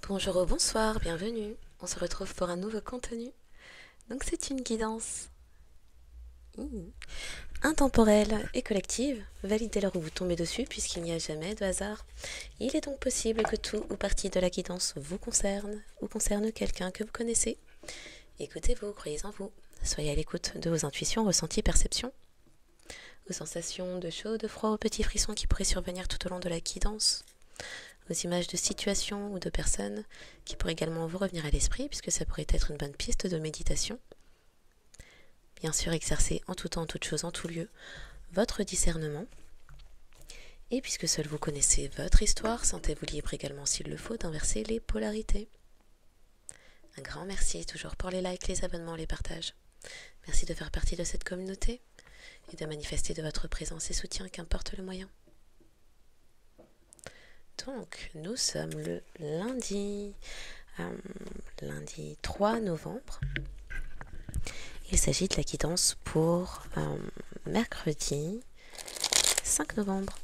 Bonjour ou bonsoir, bienvenue. On se retrouve pour un nouveau contenu. Donc c'est une guidance intemporelle et collective. Validez l'heure où vous tombez dessus puisqu'il n'y a jamais de hasard. Il est donc possible que tout ou partie de la guidance vous concerne ou concerne quelqu'un que vous connaissez. Écoutez-vous, croyez en vous. Soyez à l'écoute de vos intuitions, ressentis, perceptions, aux sensations de chaud, de froid, aux petits frissons qui pourraient survenir tout au long de la guidance, aux images de situations ou de personnes qui pourraient également vous revenir à l'esprit, puisque ça pourrait être une bonne piste de méditation. Bien sûr, exercez en tout temps, en toute chose, en tout lieu, votre discernement. Et puisque seul vous connaissez votre histoire, sentez-vous libre également, s'il le faut, d'inverser les polarités. Un grand merci toujours pour les likes, les abonnements, les partages. Merci de faire partie de cette communauté et de manifester de votre présence et soutien, qu'importe le moyen. Donc, nous sommes le lundi 3 novembre. Il s'agit de la guidance pour mercredi 5 novembre.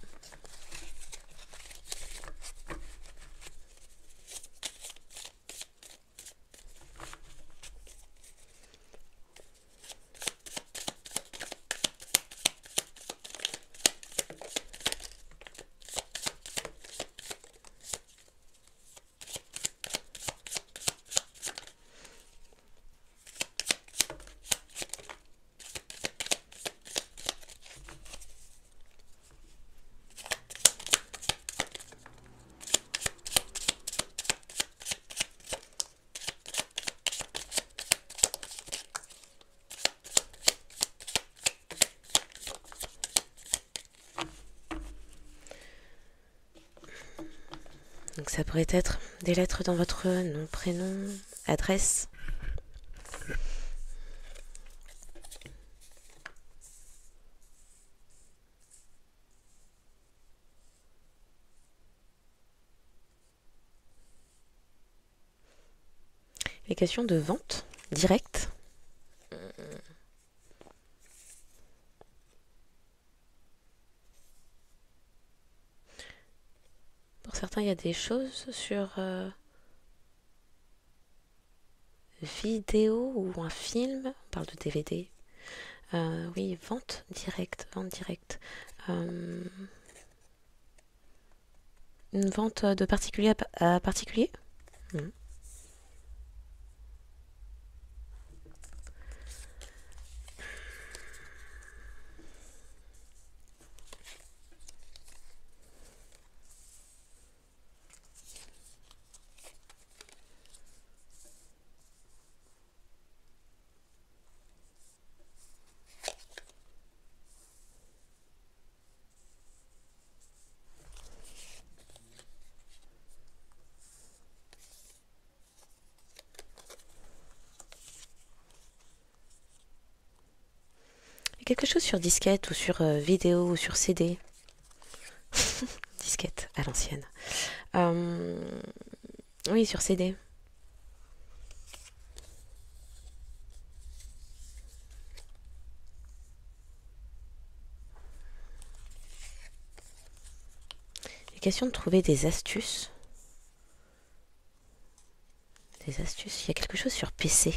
Donc ça pourrait être des lettres dans votre nom, prénom, adresse. Les questions de vente directe. Pour certains, il y a des choses sur vidéo ou un film. On parle de DVD. Oui, vente directe, vente directe. Une vente de particulier à particulier. Quelque chose sur disquette ou sur vidéo ou sur CD. Disquette à l'ancienne. Oui, sur CD. Il est question de trouver des astuces. Des astuces. Il y a quelque chose sur PC.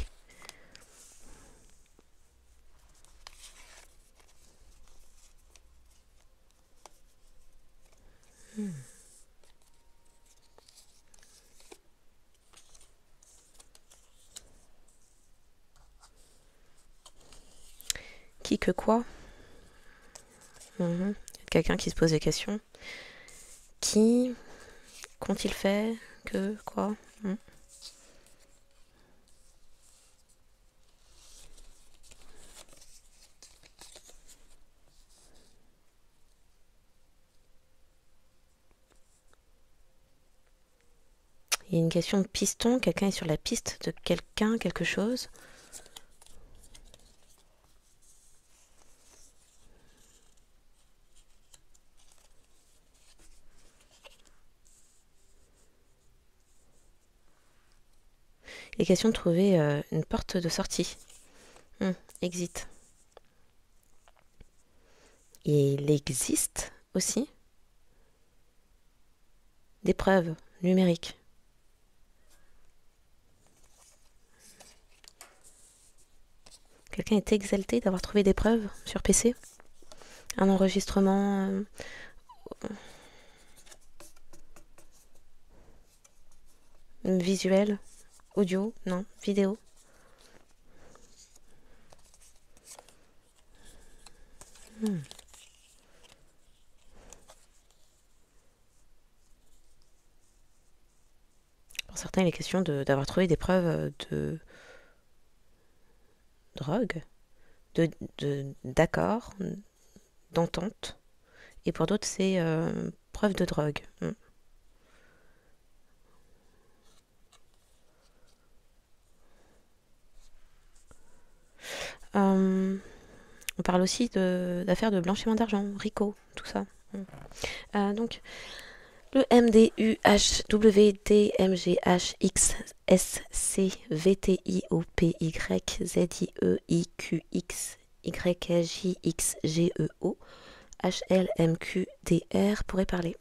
Qui que quoi. Quelqu'un qui se pose des questions. Qui qu'ont-ils fait. Que quoi. Il y a une question de piston. Quelqu'un est sur la piste de quelqu'un, quelque chose. Il est question de trouver une porte de sortie. Exit. Et il existe aussi des preuves numériques. Quelqu'un est exalté d'avoir trouvé des preuves sur PC. Un enregistrement visuel, audio, non, vidéo. Pour certains, il est question d'avoir trouvé des preuves de drogue, d'accord, d'entente. Et pour d'autres, c'est preuve de drogue. On parle aussi d'affaires de blanchiment d'argent, RICO, tout ça. Donc, le MDUHWTMGHXSCVTIOPYZIEIQXYJXGEO HLMQDR pourrait parler.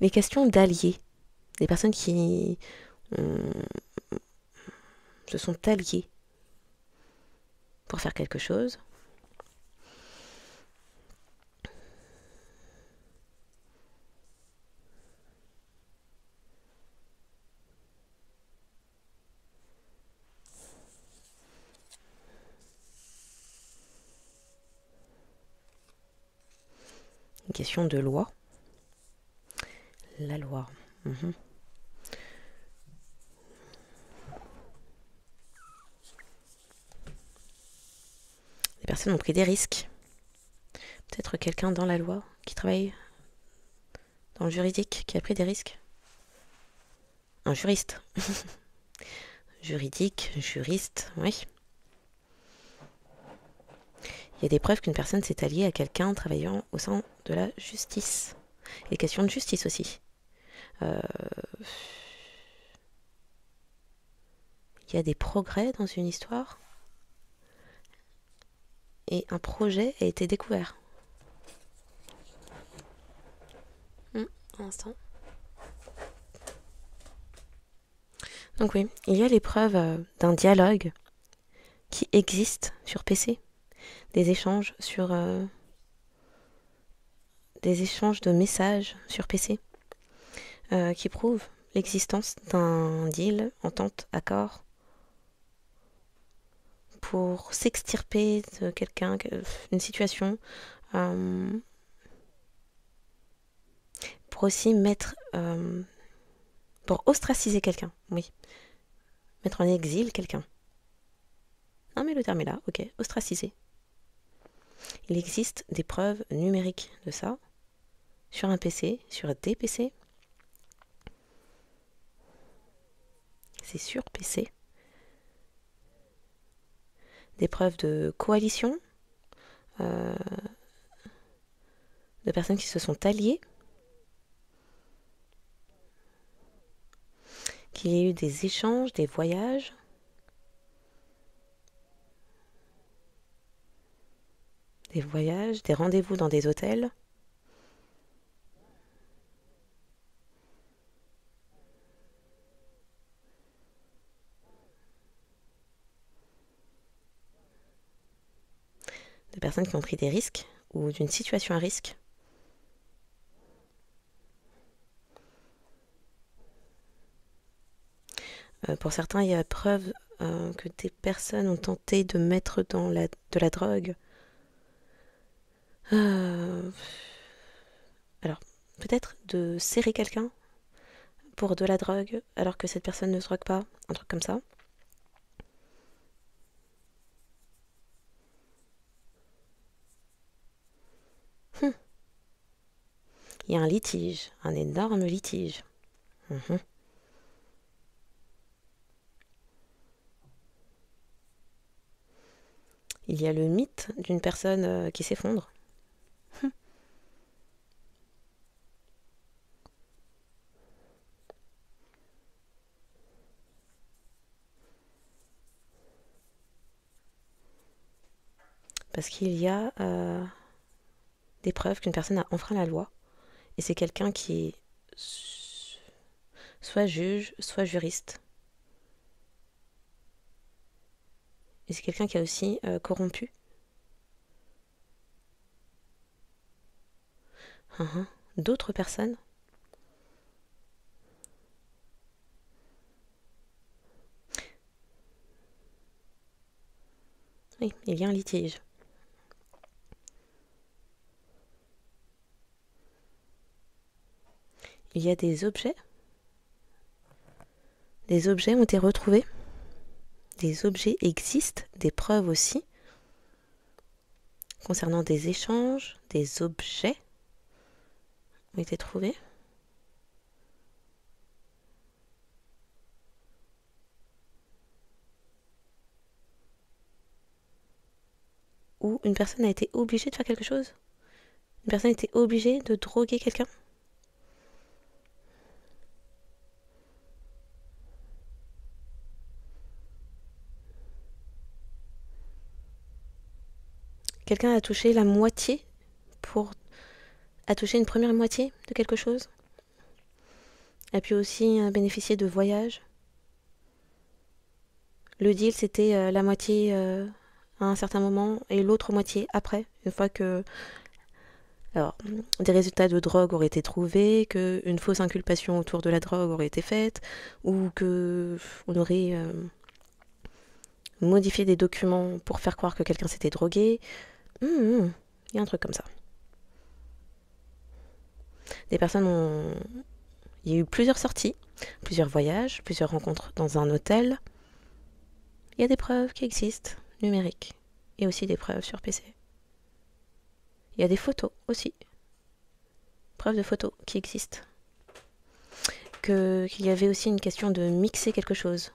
Les questions d'alliés, des personnes qui se sont alliées pour faire quelque chose. Une question de loi. La loi. Les personnes ont pris des risques. Peut-être quelqu'un dans la loi qui travaille dans le juridique qui a pris des risques. Un juriste. Juridique, juriste, oui. Il y a des preuves qu'une personne s'est alliée à quelqu'un travaillant au sein de la justice. Les questions de justice aussi. Il y a des progrès dans une histoire et un projet a été découvert. Un instant. Donc oui, il y a les preuves d'un dialogue qui existe sur PC. Des échanges des échanges de messages sur PC qui prouvent l'existence d'un deal, entente, accord pour s'extirper de quelqu'un, une situation, pour aussi pour ostraciser quelqu'un, oui. Mettre en exil quelqu'un. Non mais le terme est là, ok, ostraciser. Il existe des preuves numériques de ça, sur un PC, sur des PC. C'est sur PC. Des preuves de coalition, de personnes qui se sont alliées, qu'il y ait eu des échanges, des voyages, des rendez-vous dans des hôtels. De personnes qui ont pris des risques ou d'une situation à risque. Pour certains, il y a preuve que des personnes ont tenté de mettre de la drogue. Alors, peut-être de serrer quelqu'un pour de la drogue alors que cette personne ne se drogue pas, un truc comme ça. Il y a un litige, un énorme litige. Il y a le mythe d'une personne qui s'effondre. Parce qu'il y a des preuves qu'une personne a enfreint la loi. Et c'est quelqu'un qui est soit juge, soit juriste. Et c'est quelqu'un qui a aussi corrompu. D'autres personnes. Oui, il y a un litige. Il y a des objets. Des objets ont été retrouvés. Des objets existent, des preuves aussi, concernant des échanges, des objets ont été trouvés. Où une personne a été obligée de faire quelque chose. Une personne a été obligée de droguer quelqu'un. Quelqu'un a touché la moitié a touché une première moitié de quelque chose. A pu aussi bénéficier de voyages. Le deal, c'était la moitié à un certain moment et l'autre moitié après, une fois que des résultats de drogue auraient été trouvés, qu'une fausse inculpation autour de la drogue aurait été faite, ou qu'on aurait modifié des documents pour faire croire que quelqu'un s'était drogué. Il y a un truc comme ça. Des personnes ont... Il y a eu plusieurs sorties, plusieurs voyages, plusieurs rencontres dans un hôtel. Il y a des preuves qui existent, numériques, et aussi des preuves sur PC. Il y a des photos aussi. Preuves de photos qui existent. Qu'il y avait aussi une question de mixer quelque chose.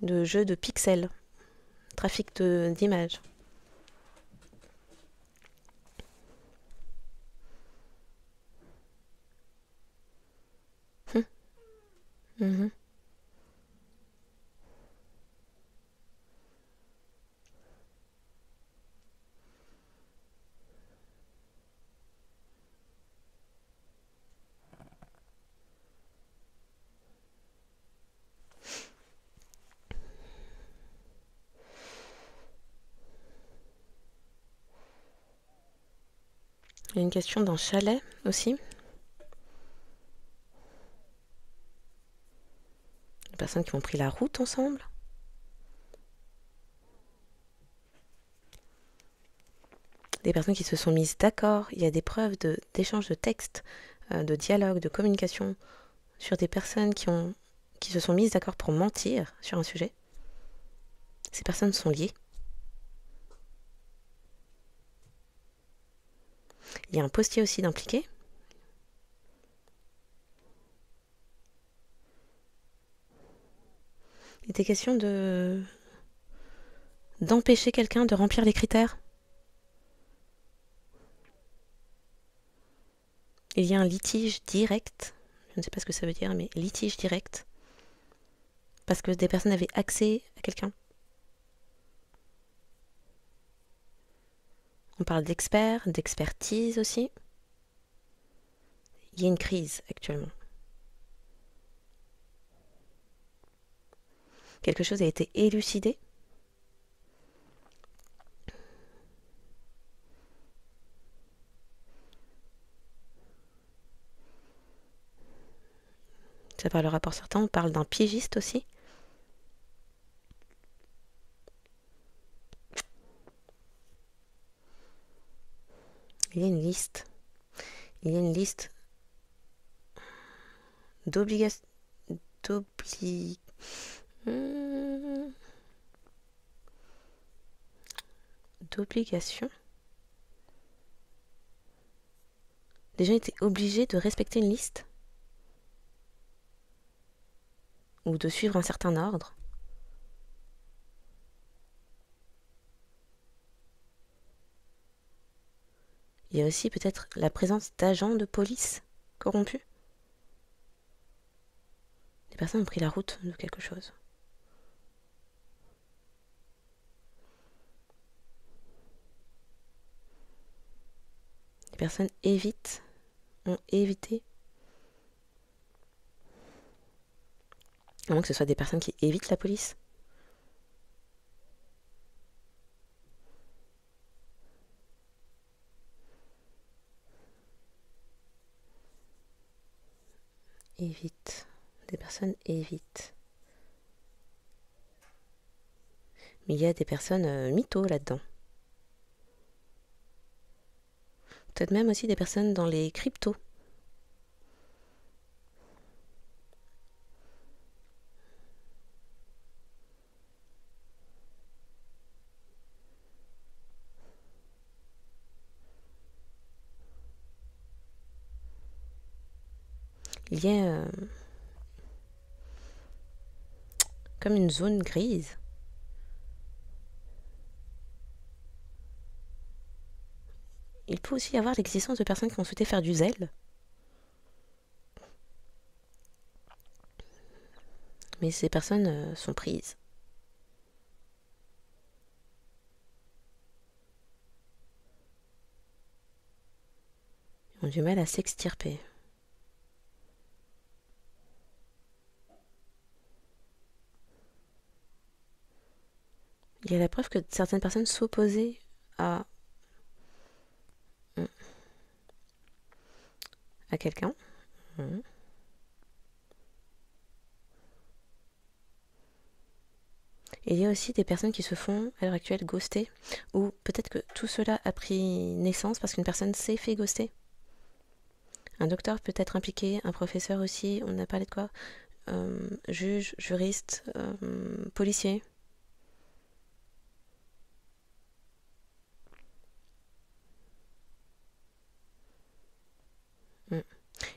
De jeu de pixels. Trafic d'images. Mhm. Il y a une question d'un chalet aussi. Des personnes qui ont pris la route ensemble. Des personnes qui se sont mises d'accord. Il y a des preuves d'échange de textes, de dialogue, de communication sur des personnes qui se sont mises d'accord pour mentir sur un sujet. Ces personnes sont liées. Il y a un postier aussi d'impliqué. Il était question d'empêcher quelqu'un de remplir les critères. Il y a un litige direct. Je ne sais pas ce que ça veut dire, mais litige direct. Parce que des personnes avaient accès à quelqu'un. On parle d'experts, d'expertise aussi. Il y a une crise actuellement. Quelque chose a été élucidé. Ça parlera pour certains. On parle d'un piégiste aussi. Il y a une liste. Il y a une liste d'obligations. D'obligations. Les gens étaient obligés de respecter une liste ou de suivre un certain ordre. Il y a aussi peut-être la présence d'agents de police corrompus. Les personnes ont pris la route de quelque chose. Les personnes ont évité À moins que ce soit des personnes qui évitent la police. Évite. Des personnes évitent. Mais il y a des personnes mythos là-dedans. Peut-être même aussi des personnes dans les cryptos. Il y a comme une zone grise. Il peut aussi y avoir l'existence de personnes qui ont souhaité faire du zèle. Mais ces personnes sont prises. Ils ont du mal à s'extirper. Il y a la preuve que certaines personnes s'opposaient à quelqu'un. Et il y a aussi des personnes qui se font, à l'heure actuelle, ghoster, ou peut-être que tout cela a pris naissance parce qu'une personne s'est fait ghoster. Un docteur peut être impliqué, un professeur aussi, on a parlé de quoi juge, juriste, policier.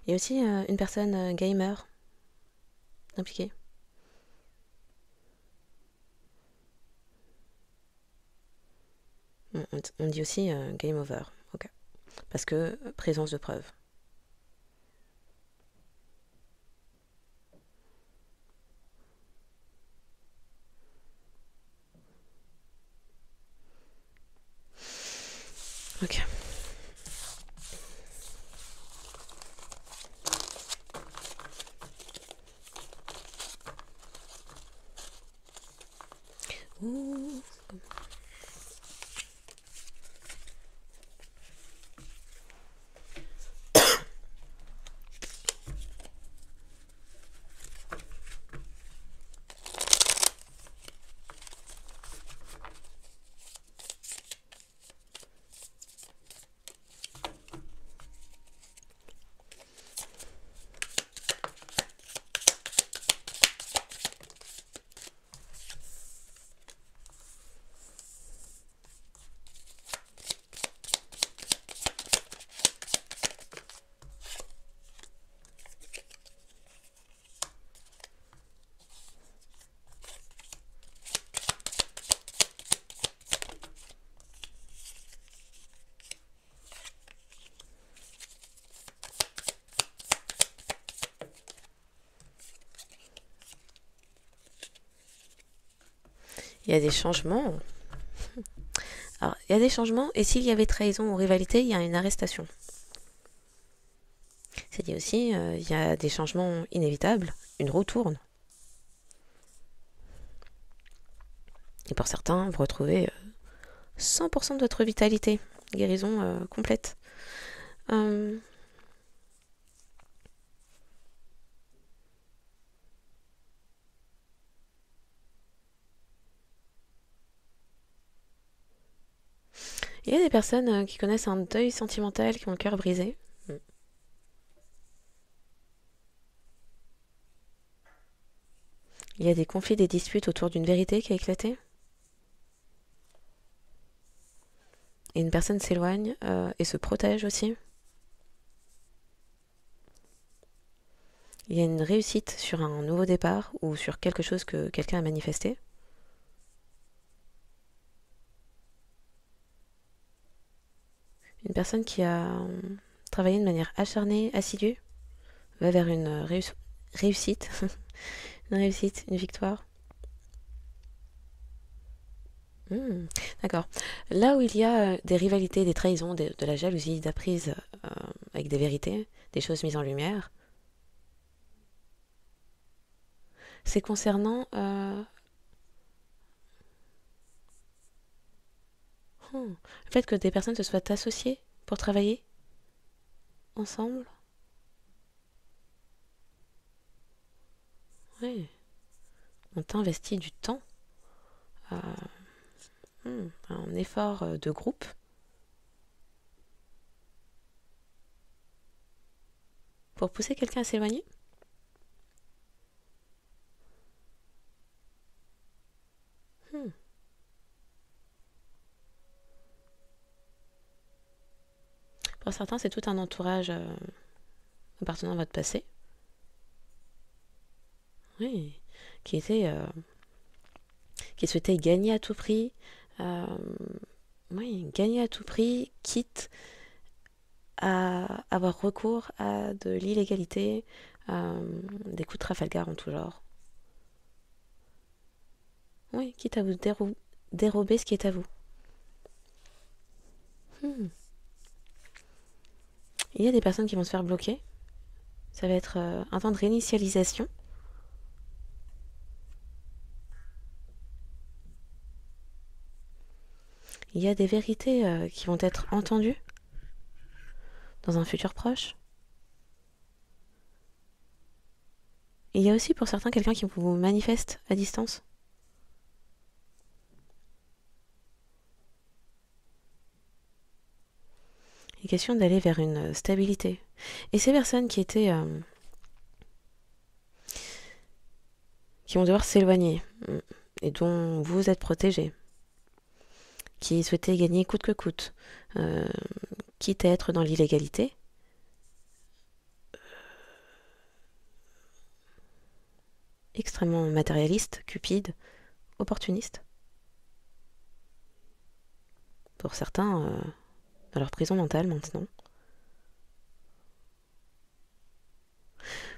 Il y a aussi une personne gamer impliquée. On dit aussi game over, ok. Parce que présence de preuves. Ok. Ouh. Il y a des changements. Alors, il y a des changements, et s'il y avait trahison ou rivalité, il y a une arrestation. C'est dit aussi, il y a des changements inévitables, une roue tourne. Et pour certains, vous retrouvez 100% de votre vitalité, guérison complète. Il y a des personnes qui connaissent un deuil sentimental, qui ont le cœur brisé. Il y a des conflits, des disputes autour d'une vérité qui a éclaté. Et une personne s'éloigne et se protège aussi. Il y a une réussite sur un nouveau départ ou sur quelque chose que quelqu'un a manifesté. Une personne qui a travaillé de manière acharnée, assidue, va vers une réussite, une réussite, une victoire. D'accord. Là où il y a des rivalités, des trahisons, de la jalousie, de la prise avec des vérités, des choses mises en lumière, C'est concernant le fait que des personnes se soient associées pour travailler ensemble. Oui, on t'investit du temps, euh, un effort de groupe pour pousser quelqu'un à s'éloigner. Hmm. Pour certains, c'est tout un entourage appartenant à votre passé. Oui, qui était, qui souhaitait gagner à tout prix. euh, oui, gagner à tout prix, quitte à avoir recours à de l'illégalité, des coups de Trafalgar en tout genre. Oui, quitte à vous dérober ce qui est à vous. Hmm. Il y a des personnes qui vont se faire bloquer. Ça va être un temps de réinitialisation. Il y a des vérités qui vont être entendues dans un futur proche. Il y a aussi pour certains quelqu'un qui vous manifeste à distance. Il est question d'aller vers une stabilité. Et ces personnes qui vont devoir s'éloigner et dont vous êtes protégé, qui souhaitaient gagner coûte que coûte, quitte à être dans l'illégalité, extrêmement matérialiste, cupide, opportuniste. Pour certains, dans leur prison mentale maintenant.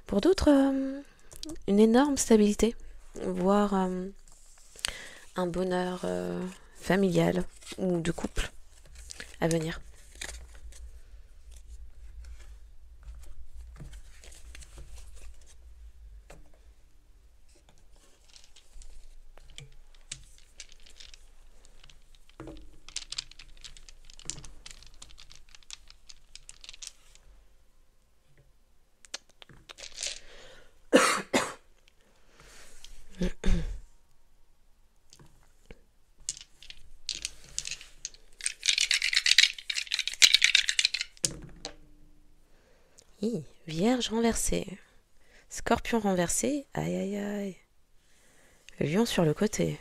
Pour d'autres, une énorme stabilité, voire un bonheur familial ou de couple à venir. Vierge renversée. Scorpion renversé. Aïe aïe aïe. Lion sur le côté.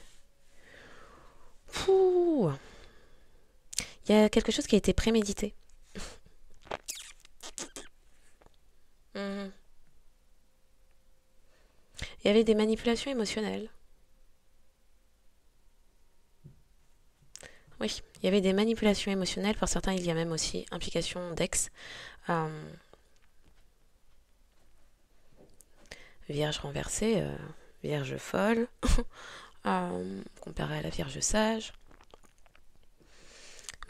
Pouh. Il y a quelque chose qui a été prémédité. Il y avait des manipulations émotionnelles. Oui, il y avait des manipulations émotionnelles. Pour certains, il y a même aussi implication d'ex. Vierge renversée, Vierge folle, comparée à la Vierge sage.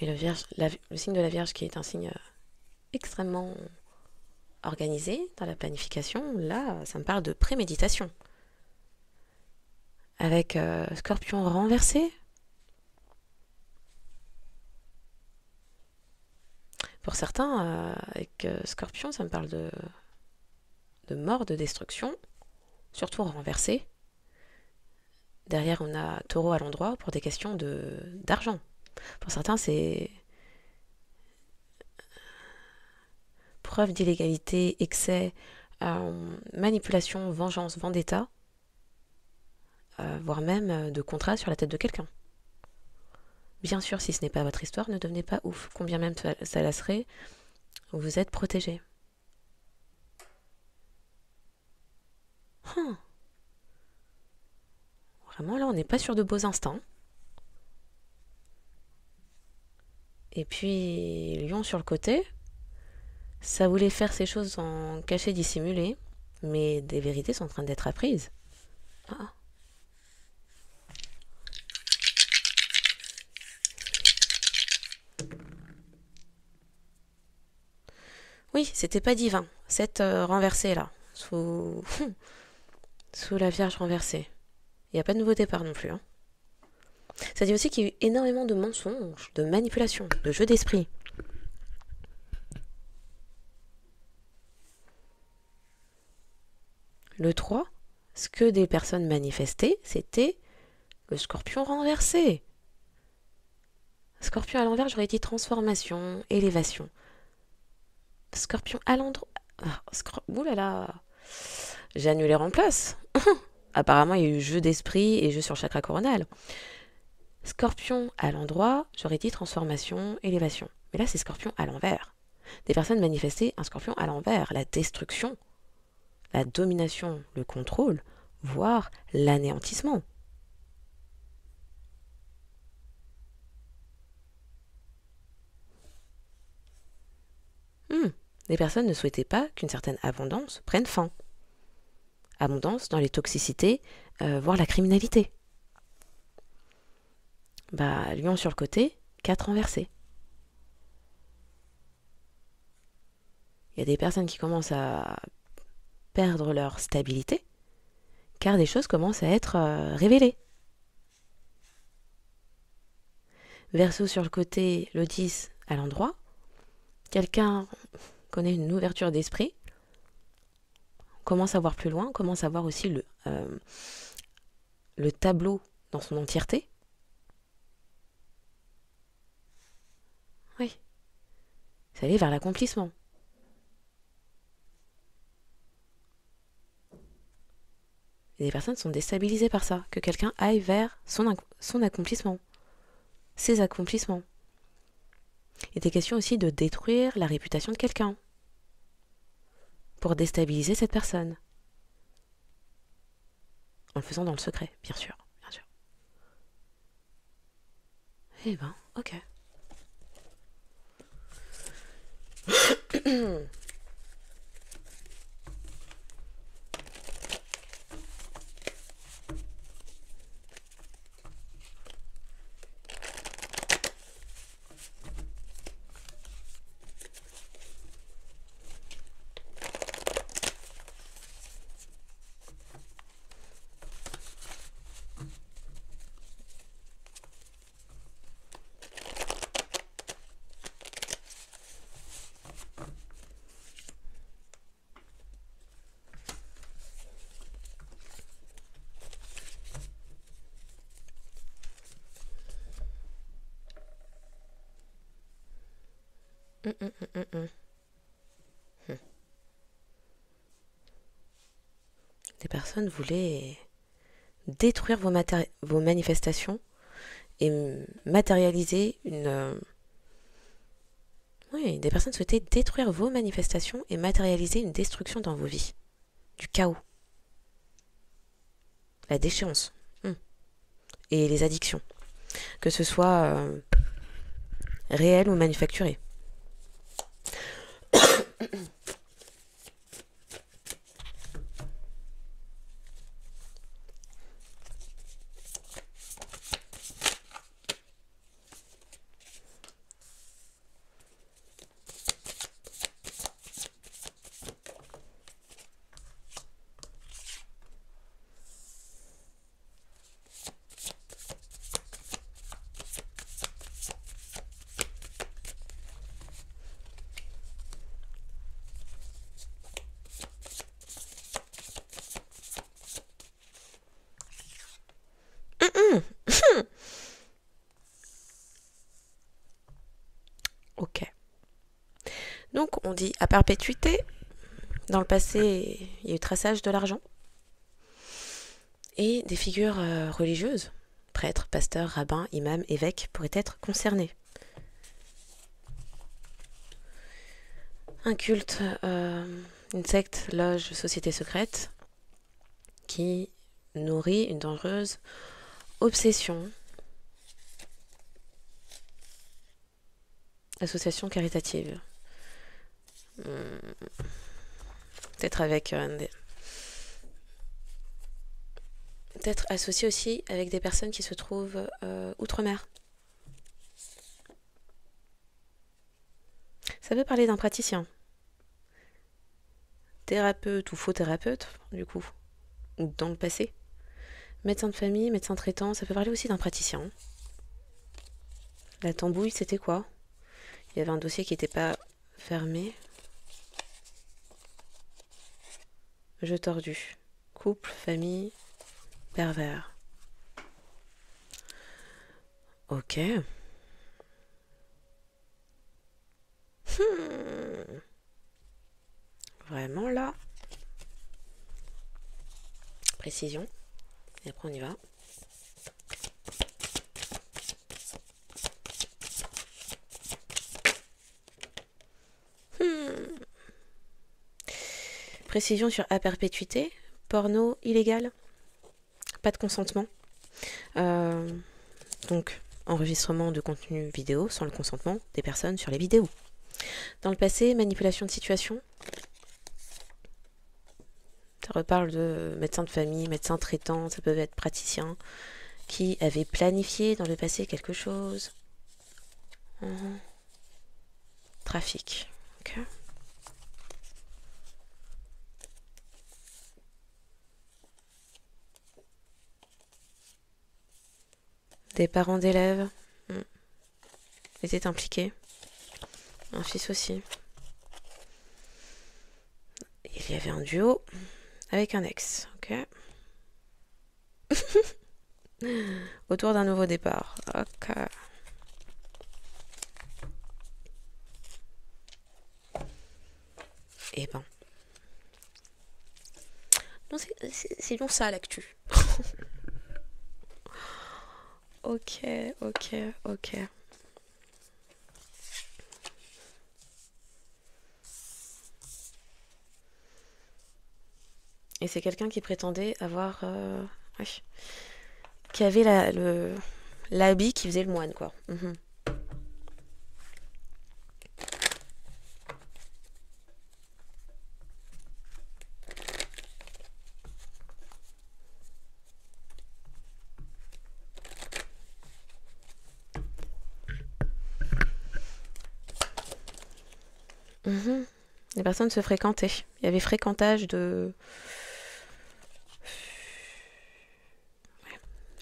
Mais le signe de la Vierge, qui est un signe extrêmement organisé dans la planification, là, ça me parle de préméditation. Avec Scorpion renversé. Pour certains, avec Scorpion, ça me parle de mort, de destruction, surtout renversé. Derrière, on a Taureau à l'endroit pour des questions d'argent. Pour certains, c'est preuve d'illégalité, excès, manipulation, vengeance, vendetta, voire même de contrat sur la tête de quelqu'un. Bien sûr, si ce n'est pas votre histoire, ne devenez pas ouf. Combien même ça la serait, vous êtes protégé. Vraiment, là, on n'est pas sur de beaux instants. Et puis, Lion sur le côté, ça voulait faire ces choses en caché, dissimulé, mais des vérités sont en train d'être apprises. Ah. Oui, c'était pas divin. Cette renversée là, Sous la Vierge renversée. Il n'y a pas de nouveau départ non plus. Hein. Ça dit aussi qu'il y a eu énormément de mensonges, de manipulations, de jeux d'esprit. Le 3, ce que des personnes manifestaient, c'était le Scorpion renversé. Scorpion à l'envers, j'aurais dit transformation, élévation. Scorpion à l'endroit... Ouh là là. J'ai annulé en place. Apparemment, il y a eu jeu d'esprit et jeu sur chakra coronal. Scorpion à l'endroit, j'aurais dit transformation, élévation. Mais là, c'est Scorpion à l'envers. Des personnes manifestaient un Scorpion à l'envers, la destruction, la domination, le contrôle, voire l'anéantissement. Les personnes ne souhaitaient pas qu'une certaine abondance prenne fin. Abondance dans les toxicités, voire la criminalité. Lion sur le côté, 4 renversés. Il y a des personnes qui commencent à perdre leur stabilité, car des choses commencent à être révélées. Verseau sur le côté, le 10 à l'endroit. Quelqu'un connaît une ouverture d'esprit, commence à voir plus loin, commence à voir aussi le tableau dans son entièreté. Oui. Ça allait vers l'accomplissement. Et des personnes sont déstabilisées par ça, que quelqu'un aille vers son accomplissement, ses accomplissements. Il était question aussi de détruire la réputation de quelqu'un pour déstabiliser cette personne. En le faisant dans le secret, bien sûr. Bien sûr. Eh ben, ok. Des personnes voulaient détruire vos manifestations et matérialiser une... Oui, des personnes souhaitaient détruire vos manifestations et matérialiser une destruction dans vos vies. Du chaos. La déchéance. Et les addictions. Que ce soit réel ou manufacturé. Ok. Donc on dit à perpétuité, dans le passé, il y a eu traçage de l'argent. Et des figures religieuses, prêtres, pasteurs, rabbins, imams, évêques, pourraient être concernés. Un culte, une secte, loge, société secrète, qui nourrit une dangereuse obsession. Association caritative. Peut-être avec peut-être associé aussi avec des personnes qui se trouvent outre-mer. Ça veut parler d'un praticien. Thérapeute ou faux thérapeute, du coup. ou dans le passé. Médecin de famille, médecin traitant, ça peut parler aussi d'un praticien. La tambouille, c'était quoi? Il y avait un dossier qui n'était pas fermé. Jeu tordu. Couple, famille, pervers. Ok. Vraiment là. Précision. Et après on y va. Précision sur à perpétuité. Porno illégal. Pas de consentement. Donc, enregistrement de contenu vidéo sans le consentement des personnes sur les vidéos. Dans le passé, manipulation de situation. Ça reparle de médecin de famille, médecin traitant, ça peut être praticien, qui avait planifié dans le passé quelque chose. Trafic. Ok. Des parents d'élèves étaient impliqués. Un fils aussi. Il y avait un duo avec un ex. Ok. Autour d'un nouveau départ. Ok. Eh ben. Non, c'est donc ça l'actu. Ok. Et c'est quelqu'un qui prétendait avoir... ouais, qui avait l'habit qui faisait le moine, quoi. Les personnes se fréquentaient. Il y avait fréquentage de...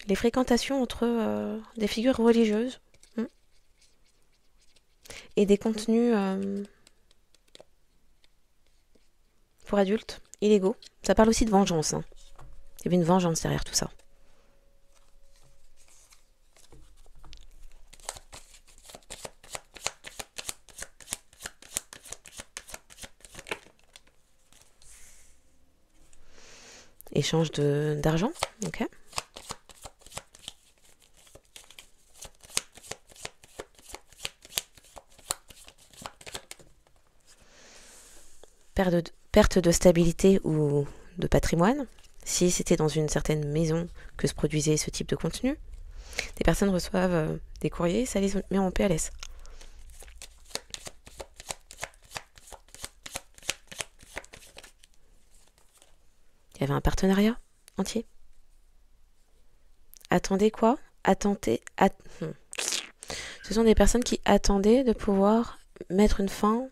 Les fréquentations entre des figures religieuses et des contenus pour adultes, illégaux. Ça parle aussi de vengeance. Il y avait une vengeance derrière tout ça. Échange d'argent, ok. Perte de stabilité ou de patrimoine. Si c'était dans une certaine maison que se produisait ce type de contenu, des personnes reçoivent des courriers, ça les met en PLS. Il y avait un partenariat entier. Attendez quoi? Ce sont des personnes qui attendaient de pouvoir mettre une fin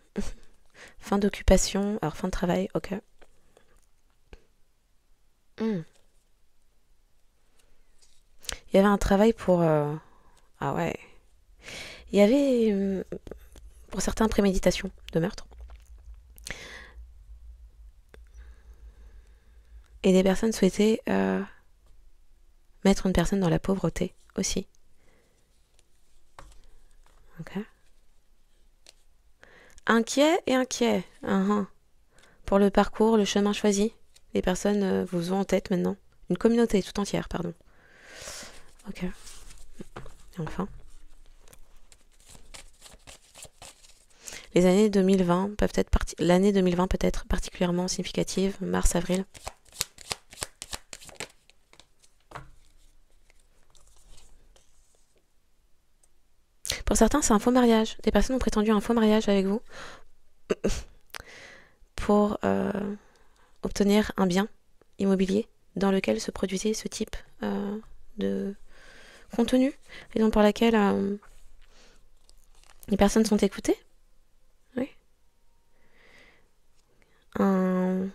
d'occupation, alors fin de travail, ok. Il y avait un travail pour... Ah ouais. Il y avait, pour certains, préméditation de meurtre. Et des personnes souhaitaient mettre une personne dans la pauvreté aussi. Ok. Inquiet et inquiet. Pour le parcours, le chemin choisi. Les personnes vous ont en tête maintenant. Une communauté tout entière, pardon. Ok. Et enfin. Les années 2020 peuvent être l'année 2020 peut être particulièrement significative, mars-avril. Pour certains, c'est un faux mariage. Des personnes ont prétendu un faux mariage avec vous pour obtenir un bien immobilier dans lequel se produisait ce type de contenu, et donc pour laquelle les personnes sont écoutées. Oui. Un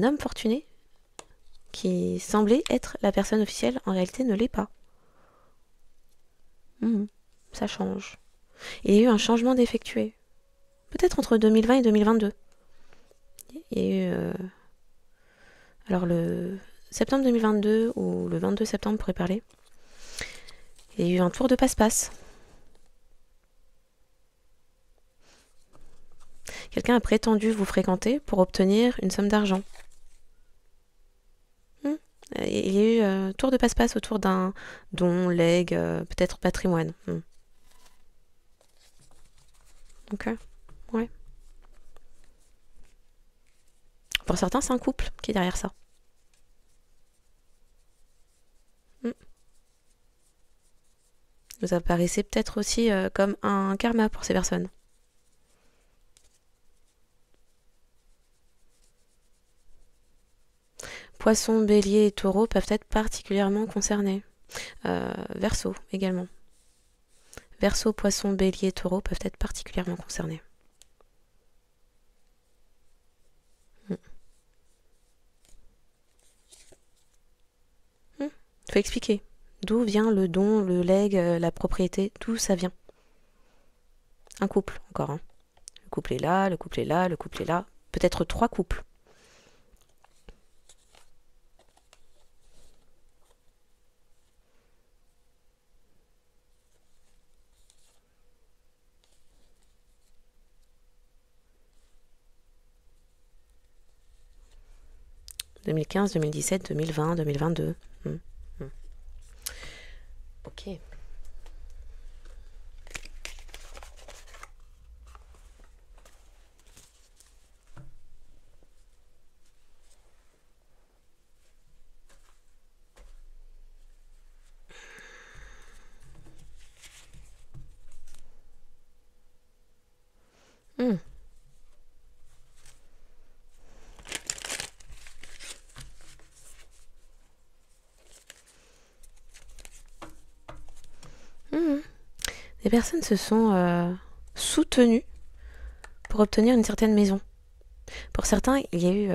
homme fortuné qui semblait être la personne officielle, en réalité ne l'est pas. Ça change. Il y a eu un changement d'effectué. Peut-être entre 2020 et 2022. Il y a eu... alors le septembre 2022, ou le 22 septembre on pourrait parler, il y a eu un tour de passe-passe. Quelqu'un a prétendu vous fréquenter pour obtenir une somme d'argent. Il y a eu un tour de passe-passe autour d'un don, legs, peut-être patrimoine. Ok, ouais. Pour certains, c'est un couple qui est derrière ça. Vous apparaissez peut-être aussi comme un karma pour ces personnes. Poissons, béliers et taureaux peuvent être particulièrement concernés. Verseau également. Verseau, poissons, béliers et taureaux peuvent être particulièrement concernés. Faut expliquer. D'où vient le don, le legs, la propriété, d'où ça vient. Un couple, encore. Hein. Le couple est là, le couple est là, le couple est là. Peut-être 3 couples. « 2015, 2017, 2020, 2022. Ok. Les personnes se sont soutenues pour obtenir une certaine maison. Pour certains, il y a eu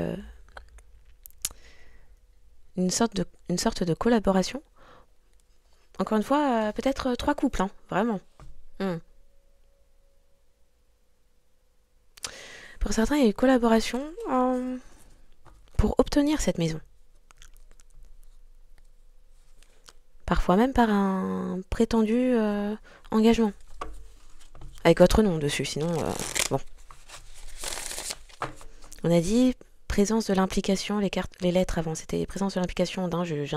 une sorte de collaboration. Encore une fois, peut-être 3 couples, hein, vraiment. Pour certains, il y a eu collaboration pour obtenir cette maison. Parfois même par un prétendu engagement. Avec votre nom dessus, sinon, bon. On a dit présence de l'implication, les lettres avant, c'était présence de l'implication d'un juge,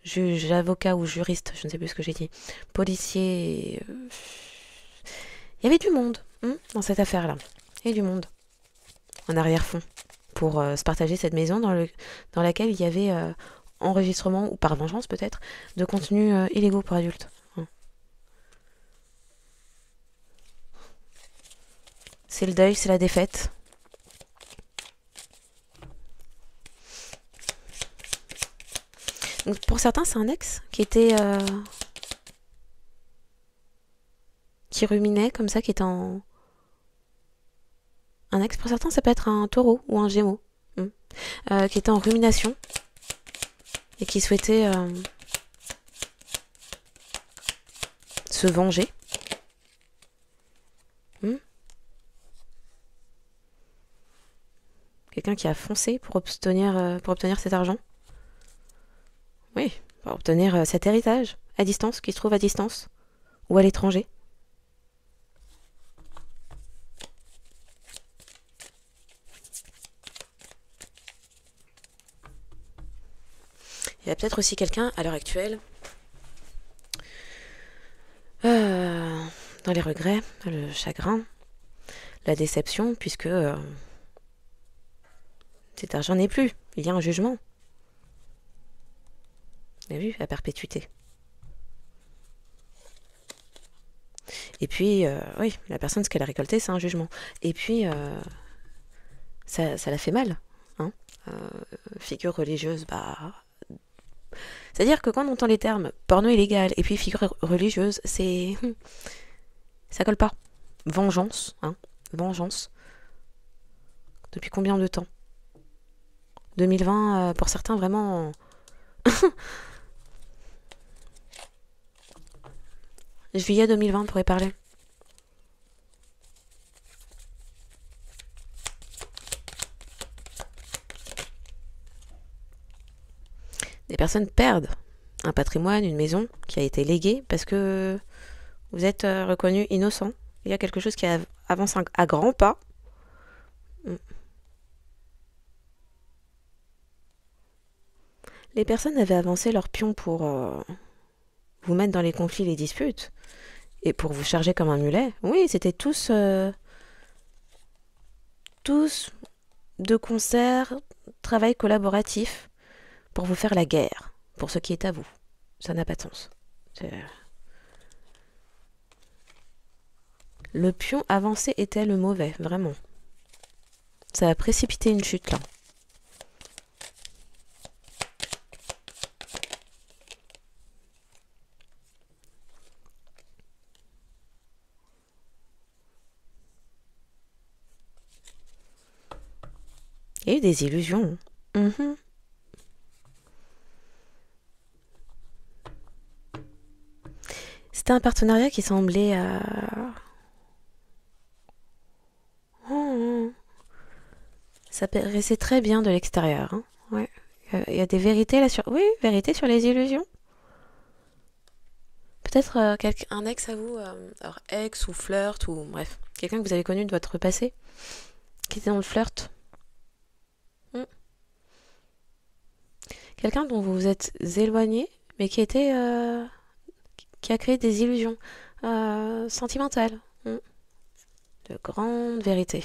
juge, avocat ou juriste, je ne sais plus ce que j'ai dit. Policier. Il y avait du monde dans cette affaire-là. Il y avait du monde en arrière-fond pour se partager cette maison dans laquelle il y avait enregistrement, ou par vengeance peut-être, de contenus illégaux pour adultes. C'est le deuil, c'est la défaite. Donc, pour certains, c'est un ex qui était... qui ruminait comme ça, qui est en... Un ex, pour certains, ça peut être un taureau ou un gémeau. Qui était en rumination et qui souhaitait se venger. Quelqu'un qui a foncé pour obtenir cet argent. Oui, pour obtenir cet héritage à distance, qui se trouve à distance ou à l'étranger. Il y a peut-être aussi quelqu'un, à l'heure actuelle, dans les regrets, le chagrin, la déception, puisque cet argent n'est plus. Il y a un jugement. Vous avez vu, à perpétuité. Et puis, oui, la personne, ce qu'elle a récolté, c'est un jugement. Et puis, ça l'a fait mal. Hein. Figure religieuse, bah... C'est-à-dire que quand on entend les termes porno illégal et puis figure religieuse, c'est... ça colle pas. Vengeance, hein. Vengeance. Depuis combien de temps? 2020, pour certains, vraiment... Juillet 2020 pourrait parler. Des personnes perdent un patrimoine, une maison qui a été léguée parce que vous êtes reconnu innocent. Il y a quelque chose qui avance à grands pas. Les personnes avaient avancé leur pion pour vous mettre dans les conflits, les disputes, et pour vous charger comme un mulet. Oui, c'était tous de concert, travail collaboratif pour vous faire la guerre, pour ce qui est à vous. Ça n'a pas de sens. Le pion avancé était le mauvais, vraiment. Ça a précipité une chute là. Il y a eu des illusions. Mhm. C'était un partenariat qui semblait... Ça paraissait très bien de l'extérieur. Hein. Ouais. Il y a des vérités là sur... Oui, vérités sur les illusions. Peut-être un ex à vous, alors ex ou flirt, ou bref, quelqu'un que vous avez connu de votre passé, qui était dans le flirt. Quelqu'un dont vous vous êtes éloigné, mais qui a créé des illusions sentimentales. De grandes vérités.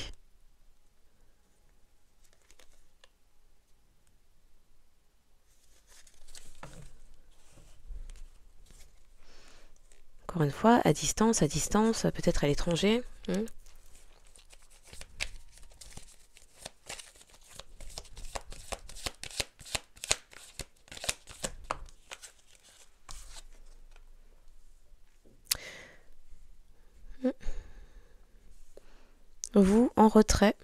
Encore une fois, à distance, peut-être à l'étranger. Vous, en retrait,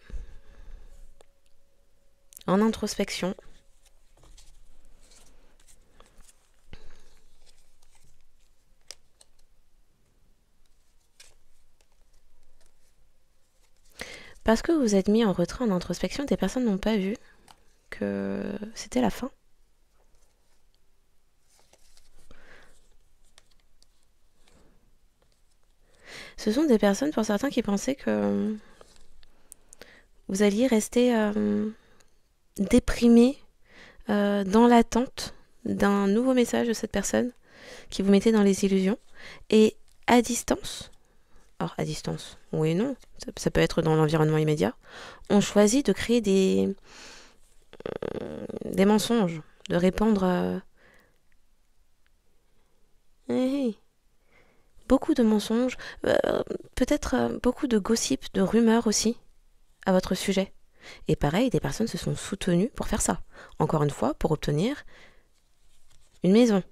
en introspection. Parce que vous êtes mis en retrait, en introspection, des personnes n'ont pas vu que c'était la fin. Ce sont des personnes, pour certains, qui pensaient que vous alliez rester déprimé dans l'attente d'un nouveau message de cette personne qui vous mettait dans les illusions. Et à distance, alors à distance, oui et non, ça peut être dans l'environnement immédiat, on choisit de créer des mensonges, de répandre beaucoup de mensonges, peut-être beaucoup de gossip, de rumeurs aussi à votre sujet. Et pareil, des personnes se sont soutenues pour faire ça. Encore une fois, pour obtenir une maison.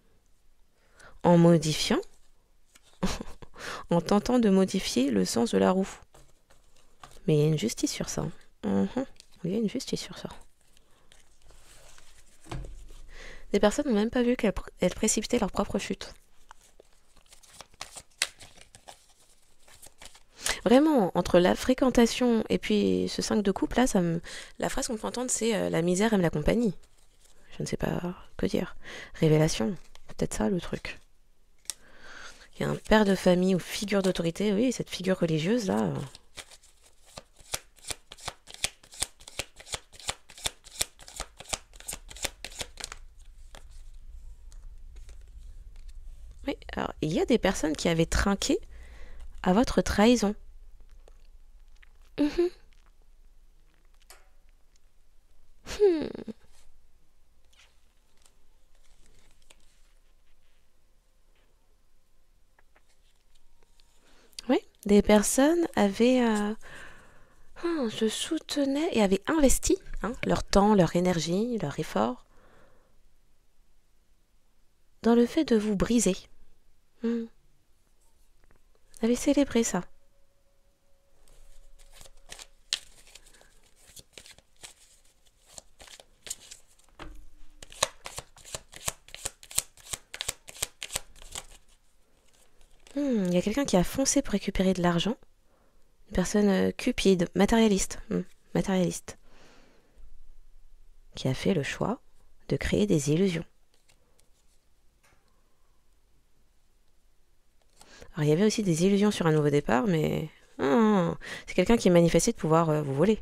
En modifiant, en tentant de modifier le sens de la roue. Mais il y a une justice sur ça. Il y a une justice sur ça. Des personnes n'ont même pas vu qu'elles précipitaient leur propre chute. Vraiment, entre la fréquentation et puis ce 5 de couple, là, la phrase qu'on peut entendre, c'est la misère aime la compagnie. Je ne sais pas que dire. Révélation, peut-être ça le truc. Il y a un père de famille ou figure d'autorité, oui, cette figure religieuse, là. Oui, alors, il y a des personnes qui avaient trinqué à votre trahison. Oui, des personnes avaient se soutenaient et avaient investi leur temps, leur énergie, leur effort dans le fait de vous briser. Avaient célébré ça. Il y a quelqu'un qui a foncé pour récupérer de l'argent. Une personne cupide, matérialiste. Matérialiste. Qui a fait le choix de créer des illusions. Alors il y avait aussi des illusions sur un nouveau départ, mais c'est quelqu'un qui manifestait de pouvoir vous voler.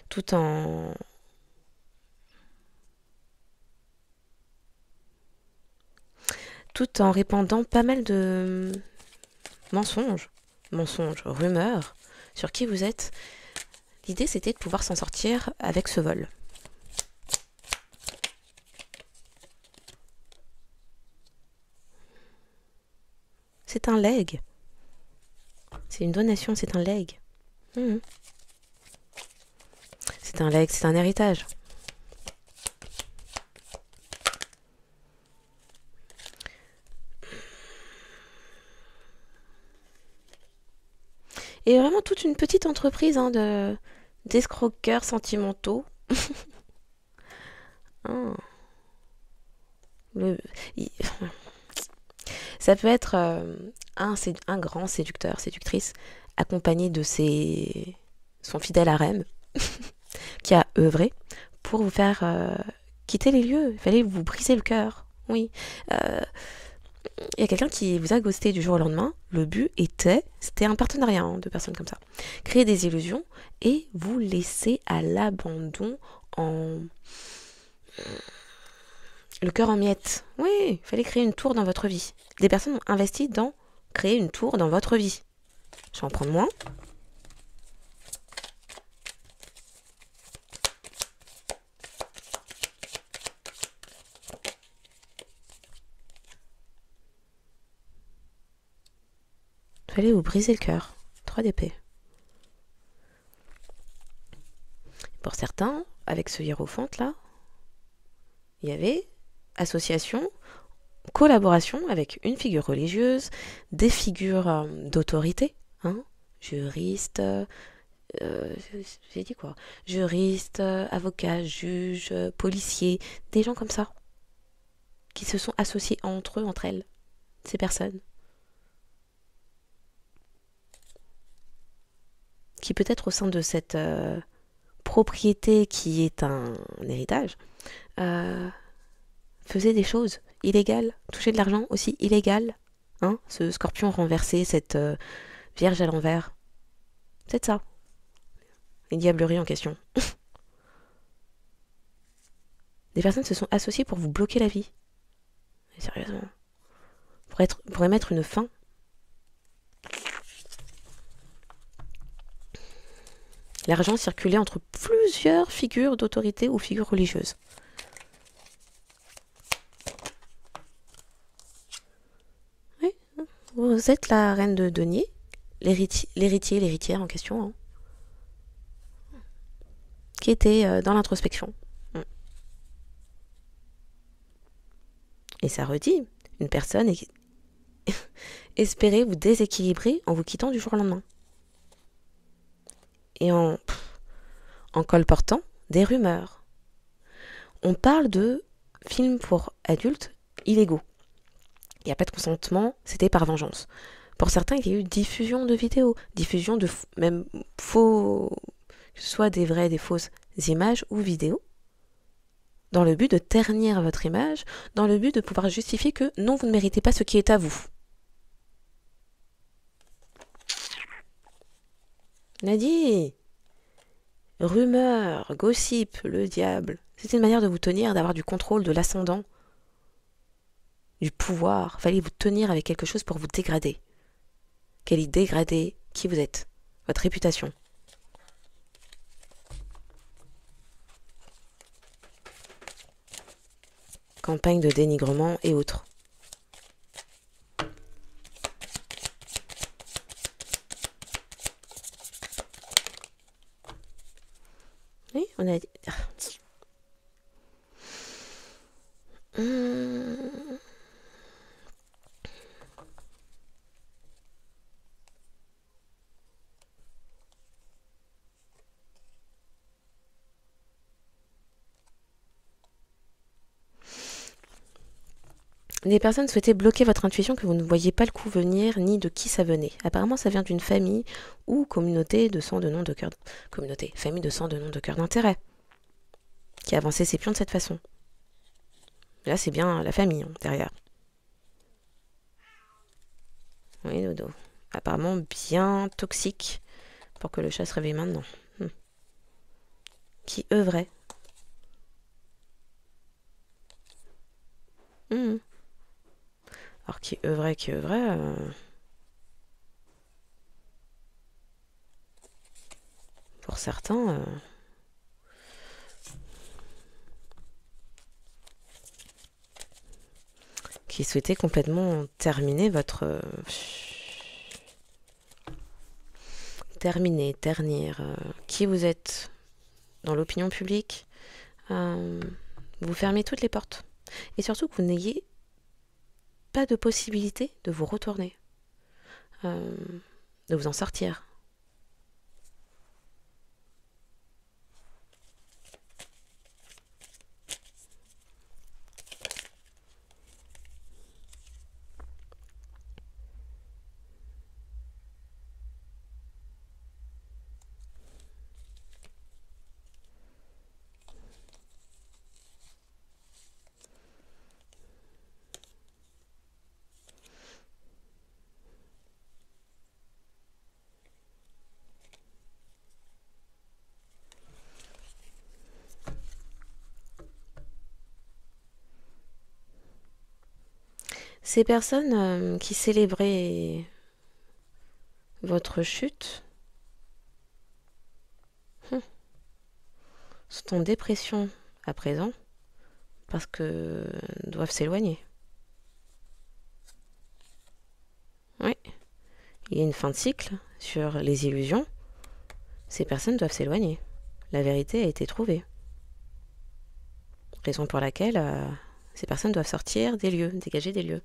Tout en répandant pas mal de mensonges, rumeurs sur qui vous êtes. L'idée c'était de pouvoir s'en sortir avec ce vol. C'est un legs. C'est une donation, c'est un legs. C'est un legs, c'est un héritage. Et vraiment toute une petite entreprise d'escroqueurs sentimentaux. Ça peut être un grand séducteur, séductrice, accompagné de son fidèle harem, qui a œuvré pour vous faire quitter les lieux. Il fallait vous briser le cœur. Oui. Il y a quelqu'un qui vous a ghosté du jour au lendemain. Le but c'était un partenariat de personnes comme ça. Créer des illusions et vous laisser à l'abandon le cœur en miettes. Oui, il fallait créer une tour dans votre vie. Des personnes ont investi dans créer une tour dans votre vie. Je vais en prendre moins. Il fallait vous briser le cœur. 3 d'épée. Pour certains, avec ce hiérophante là, il y avait association, collaboration avec une figure religieuse, des figures d'autorité, juristes, j'ai dit quoi, juristes, avocats, juges, policiers, des gens comme ça, qui se sont associés entre eux, entre elles, ces personnes. Qui peut-être au sein de cette propriété qui est un héritage, faisait des choses illégales, toucher de l'argent aussi illégal, ce scorpion renversé, cette vierge à l'envers, c'est ça, les diableries en question. Des personnes se sont associées pour vous bloquer la vie, mais sérieusement, pour émettre une fin. L'argent circulait entre plusieurs figures d'autorité ou figures religieuses. Oui, vous êtes la reine de denier, l'héritière en question, qui était dans l'introspection. Et ça redit, une personne espérait vous déséquilibrer en vous quittant du jour au lendemain. Et en colportant des rumeurs. On parle de films pour adultes illégaux. Il n'y a pas de consentement, c'était par vengeance. Pour certains, il y a eu diffusion de vidéos, diffusion de même faux, que ce soit des vraies, des fausses images ou vidéos, dans le but de ternir votre image, dans le but de pouvoir justifier que non, vous ne méritez pas ce qui est à vous. Nadie, rumeur, gossip, le diable, c'était une manière de vous tenir, d'avoir du contrôle, de l'ascendant, du pouvoir. Fallait vous tenir avec quelque chose pour vous dégrader. Qu'elle y dégrader qui vous êtes, votre réputation. Campagne de dénigrement et autres. Oui, on a dit. Des personnes souhaitaient bloquer votre intuition que vous ne voyiez pas le coup venir ni de qui ça venait. Apparemment, ça vient d'une famille ou communauté de sang de nom de cœur. Communauté, famille de sang de nom de cœur d'intérêt qui a avancé ses pions de cette façon. Là, c'est bien la famille derrière. Oui, dodo. Apparemment bien toxique pour que le chat se réveille maintenant. Qui œuvrait. Alors qui œuvrait. Pour certains. Qui souhaitait complètement terminer votre. Ternir qui vous êtes dans l'opinion publique. Vous fermez toutes les portes. Et surtout que vous n'ayez pas de possibilité de vous retourner. De vous en sortir. Ces personnes qui célébraient votre chute sont en dépression à présent parce que doivent s'éloigner. Oui, il y a une fin de cycle sur les illusions. Ces personnes doivent s'éloigner. La vérité a été trouvée. Raison pour laquelle ces personnes doivent sortir des lieux, dégager des lieux.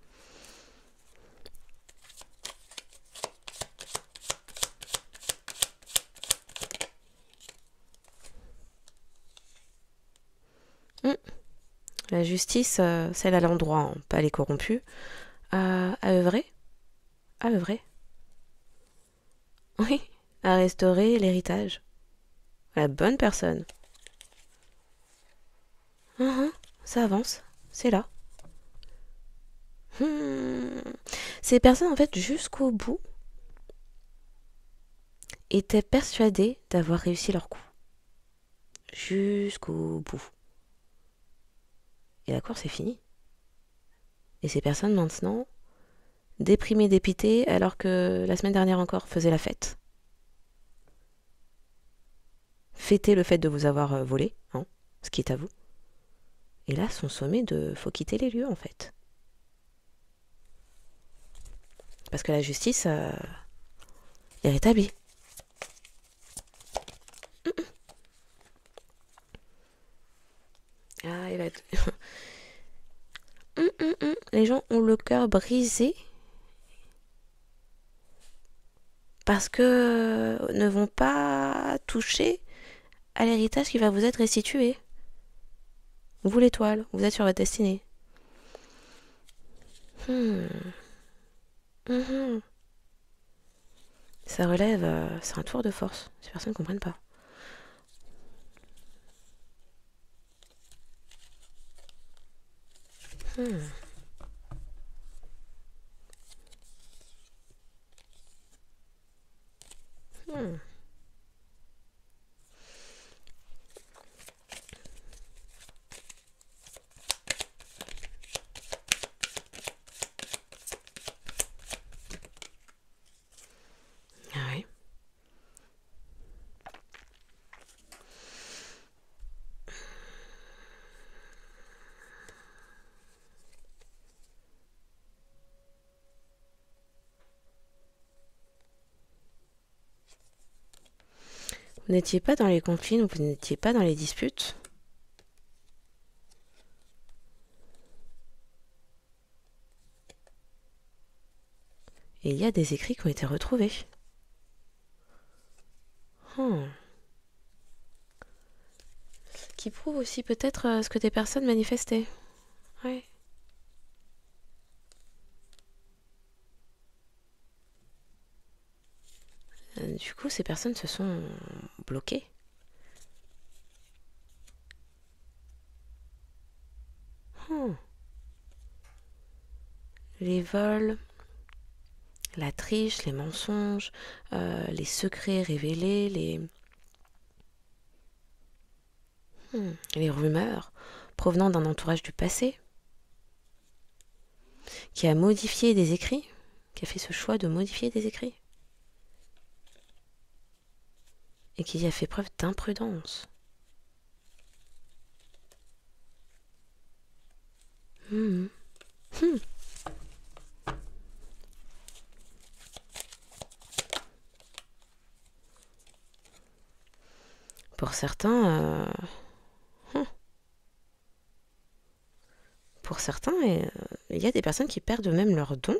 La justice, celle à l'endroit, pas les corrompus, à œuvrer. À œuvrer. Oui, à restaurer l'héritage. La bonne personne. Ça avance, c'est là. Ces personnes, en fait, jusqu'au bout, étaient persuadées d'avoir réussi leur coup. Jusqu'au bout. Et la course est finie. Et ces personnes maintenant, déprimées, dépitées, alors que la semaine dernière encore faisaient la fête. Fêter le fait de vous avoir volé, ce qui est à vous. Et là, sont sommés de faut quitter les lieux en fait. Parce que la justice est rétablie. Ah, il va être... Les gens ont le cœur brisé parce que ne vont pas toucher à l'héritage qui va vous être restitué. Vous l'étoile, vous êtes sur votre destinée. Ça relève, c'est un tour de force. Ces personnes ne comprennent pas. Ah oui. Vous n'étiez pas dans les conflits, vous n'étiez pas dans les disputes. Et il y a des écrits qui ont été retrouvés. Qui prouve aussi peut-être ce que des personnes manifestaient. Ouais. Du coup, ces personnes se sont bloquées. Hmm. Les vols, la triche, les mensonges, les secrets révélés, les rumeurs provenant d'un entourage du passé qui a modifié des écrits, qui a fait ce choix de modifier des écrits et qui a fait preuve d'imprudence. Hmm. Hmm. Pour certains, il y a des personnes qui perdent même leurs dons.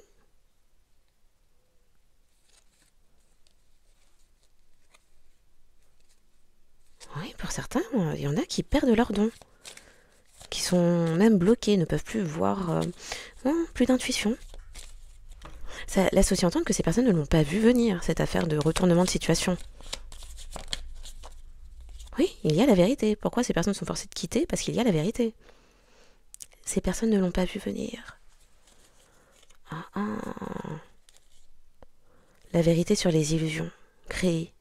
Oui, pour certains, il y en a qui perdent leurs dons, qui sont même bloqués, ne peuvent plus voir, plus d'intuition. Ça laisse aussi entendre que ces personnes ne l'ont pas vu venir, cette affaire de retournement de situation. Oui, il y a la vérité. Pourquoi ces personnes sont forcées de quitter? Parce qu'il y a la vérité. Ces personnes ne l'ont pas vu venir. Ah, ah. La vérité sur les illusions créées.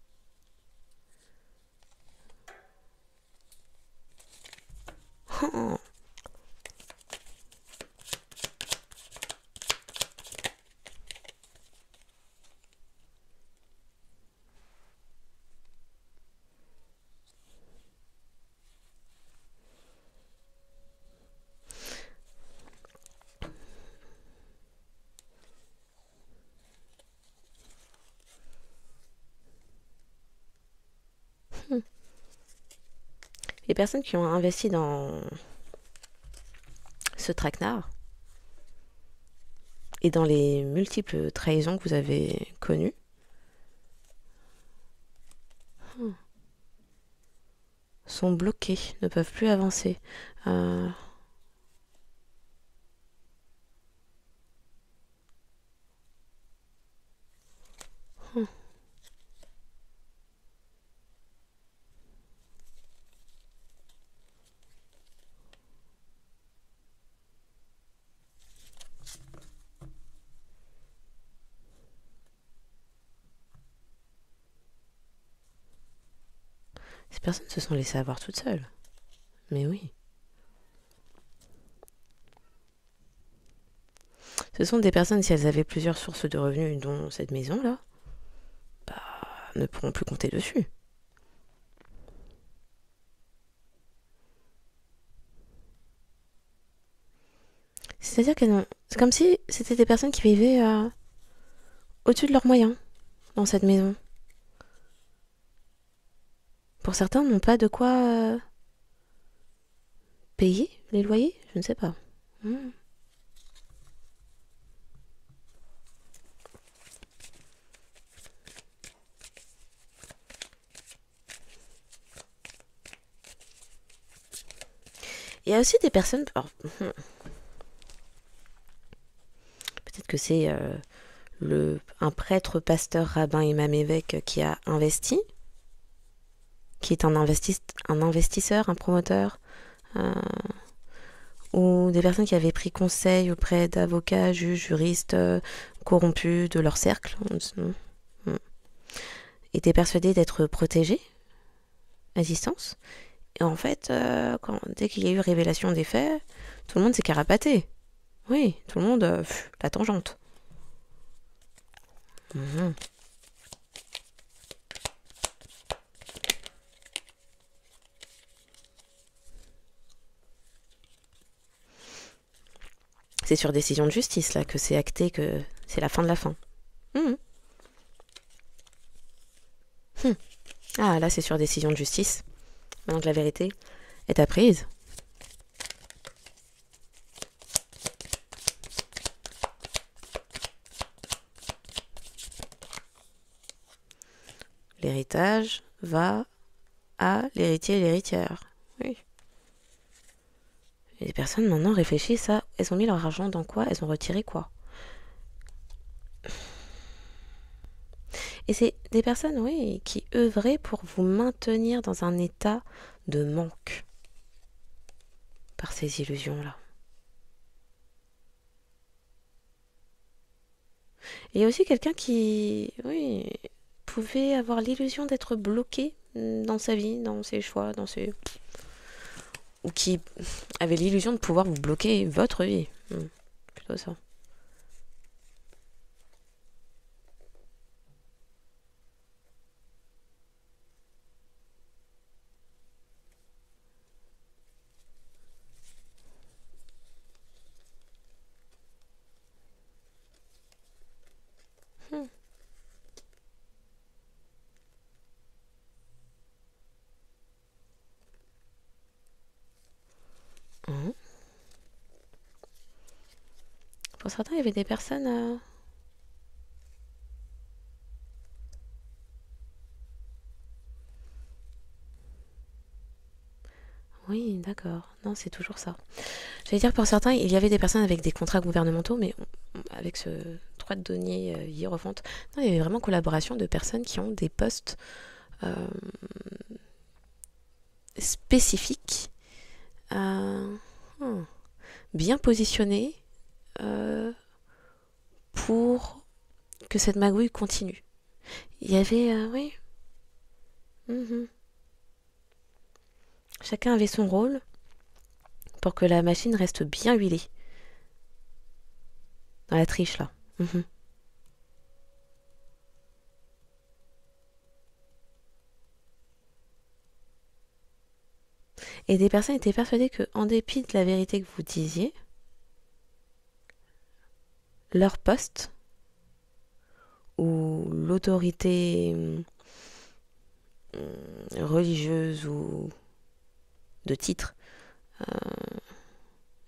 Oh. Les personnes qui ont investi dans ce traquenard et dans les multiples trahisons que vous avez connues, sont bloquées, ne peuvent plus avancer. Ces personnes se sont laissées avoir toutes seules. Mais oui. Ce sont des personnes, si elles avaient plusieurs sources de revenus, dont cette maison-là, ne pourront plus compter dessus. C'est-à-dire que c'est comme si c'était des personnes qui vivaient au-dessus de leurs moyens dans cette maison. Pour certains, n'ont pas de quoi payer les loyers, je ne sais pas. Il y a aussi des personnes... alors, peut-être que c'est un prêtre, pasteur, rabbin, imam, évêque qui a investi, qui est un investisseur, un promoteur, ou des personnes qui avaient pris conseil auprès d'avocats, juges, juristes corrompus de leur cercle, étaient persuadés d'être protégés à distance. Et en fait, dès qu'il y a eu révélation des faits, tout le monde s'est carapaté. Oui, tout le monde, la tangente. C'est sur décision de justice, là, que c'est acté que c'est la fin de la fin. Ah, là, c'est sur décision de justice. Maintenant que la vérité est apprise. L'héritage va à l'héritier et l'héritière. Oui. Et les personnes maintenant réfléchissent à elles ont mis leur argent dans quoi, elles ont retiré quoi. Et c'est des personnes, oui, qui œuvraient pour vous maintenir dans un état de manque par ces illusions-là. Et il y a aussi quelqu'un qui, oui, pouvait avoir l'illusion d'être bloqué dans sa vie, dans ses choix, dans ses... ou qui avait l'illusion de pouvoir vous bloquer votre vie. Plutôt ça. Hmm. Mhm. Pour certains, il y avait des personnes... Oui, d'accord. Non, c'est toujours ça. J'allais dire, pour certains, il y avait des personnes avec des contrats gouvernementaux, mais avec ce 3 de denier hiérophante, non, il y avait vraiment collaboration de personnes qui ont des postes euh, spécifiques, euh, hmm, bien positionnés euh, pour que cette magouille continue. Il y avait, oui, mhm. Chacun avait son rôle pour que la machine reste bien huilée. Dans la triche, là. Mhm. Et des personnes étaient persuadées que, en dépit de la vérité que vous disiez, leur poste ou l'autorité religieuse ou de titre,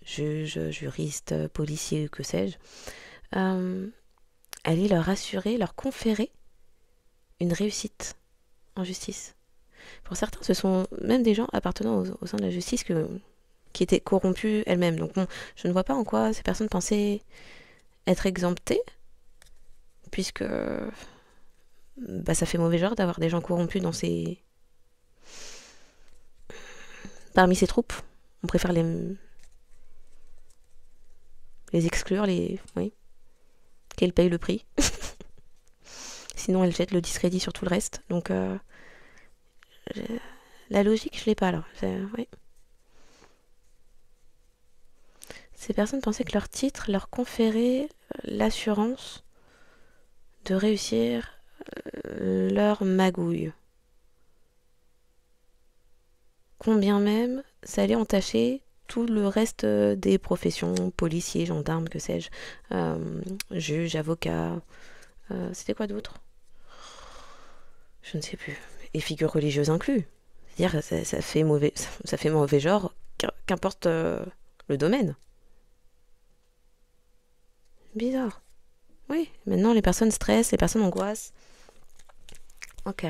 juge, juriste, policier, que sais-je, allait leur assurer, leur conférer une réussite en justice. Pour certains, ce sont même des gens appartenant au sein de la justice qui étaient corrompues elles-mêmes. Donc bon, je ne vois pas en quoi ces personnes pensaient être exemptées, puisque bah, ça fait mauvais genre d'avoir des gens corrompus parmi ces troupes. On préfère les exclure, oui, qu'elles payent le prix. Sinon, elles jettent le discrédit sur tout le reste. Donc, la logique, je l'ai pas là. Oui. Ces personnes pensaient que leur titre leur conférait l'assurance de réussir leur magouille. Combien même ça allait entacher tout le reste des professions, policiers, gendarmes, que sais-je, juges, avocats, c'était quoi d'autre? Je ne sais plus. Et figures religieuses inclus. C'est-à-dire ça fait mauvais genre, qu'importe le domaine. Bizarre. Oui, maintenant les personnes stressent, les personnes angoissent. Ok,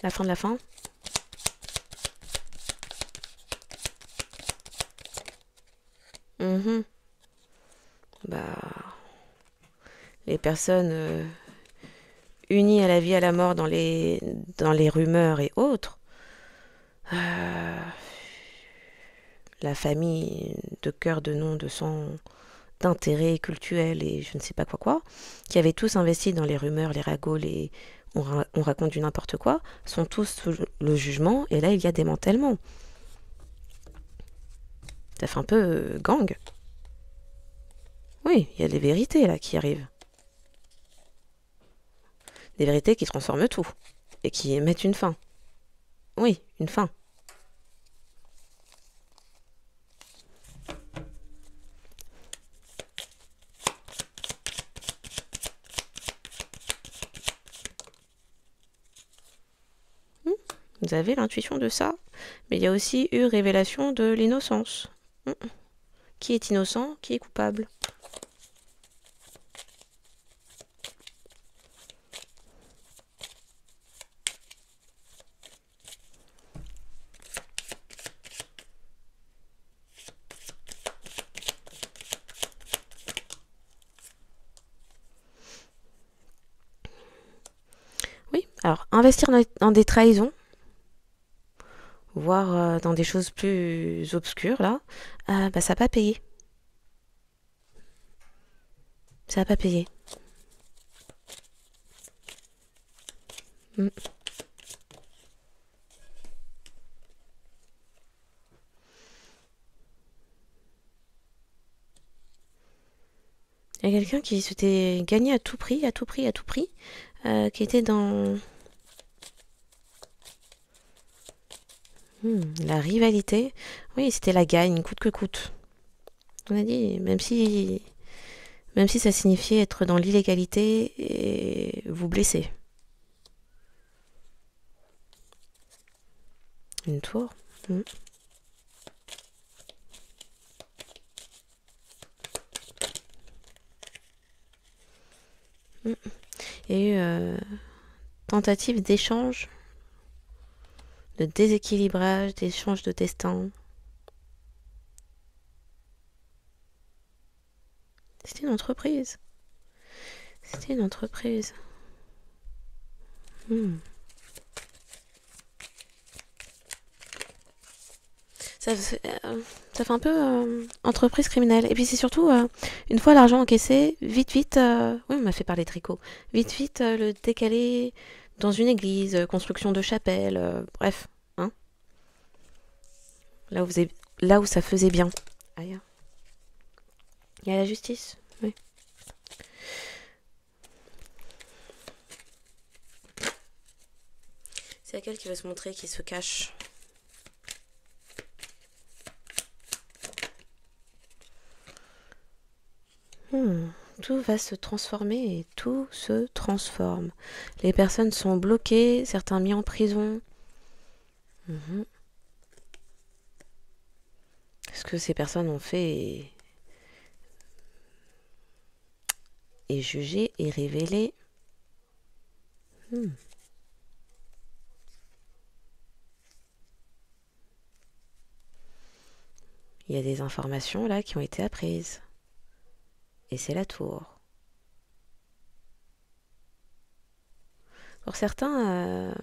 la fin de la fin. Mhm. Bah, les personnes unies à la vie, à la mort dans les rumeurs et autres. Euh, la famille de cœur, de nom, de sang, d'intérêt culturel et je ne sais pas quoi, qui avaient tous investi dans les rumeurs, les ragots, on raconte du n'importe quoi, sont tous sous le jugement et là il y a démantèlement. Ça fait un peu gang. Oui, il y a des vérités là qui arrivent. Des vérités qui transforment tout et qui mettent une fin. Oui, une fin. Hmm, vous avez l'intuition de ça, mais il y a aussi eu révélation de l'innocence. Qui est innocent, qui est coupable. Alors, investir dans des trahisons, voire dans des choses plus obscures, là, bah, ça va pas payer. Ça va pas payer. Mm. Il y a quelqu'un qui s'était gagné à tout prix, à tout prix, à tout prix, qui était dans la rivalité. Oui, c'était la gagne, coûte que coûte. On a dit, même si ça signifiait être dans l'illégalité et vous blesser. Une tour. Mm. Mm. Et tentative d'échange, de déséquilibrage, d'échange de destin. C'était une entreprise. C'était une entreprise. Ça fait un peu entreprise criminelle. Et puis c'est surtout, une fois l'argent encaissé, vite, vite, oui, on m'a fait parler tricot, vite, vite, le décaler dans une église, construction de chapelle, bref, hein, là où ça faisait bien. Aïe. Il y a la justice, oui. C'est laquelle qui veut se montrer, qui se cache. Tout va se transformer et tout se transforme. Les personnes sont bloquées, certains mis en prison. Ce que ces personnes ont fait est jugé et révélé. Il y a des informations là qui ont été apprises. Et c'est la tour. Pour certains,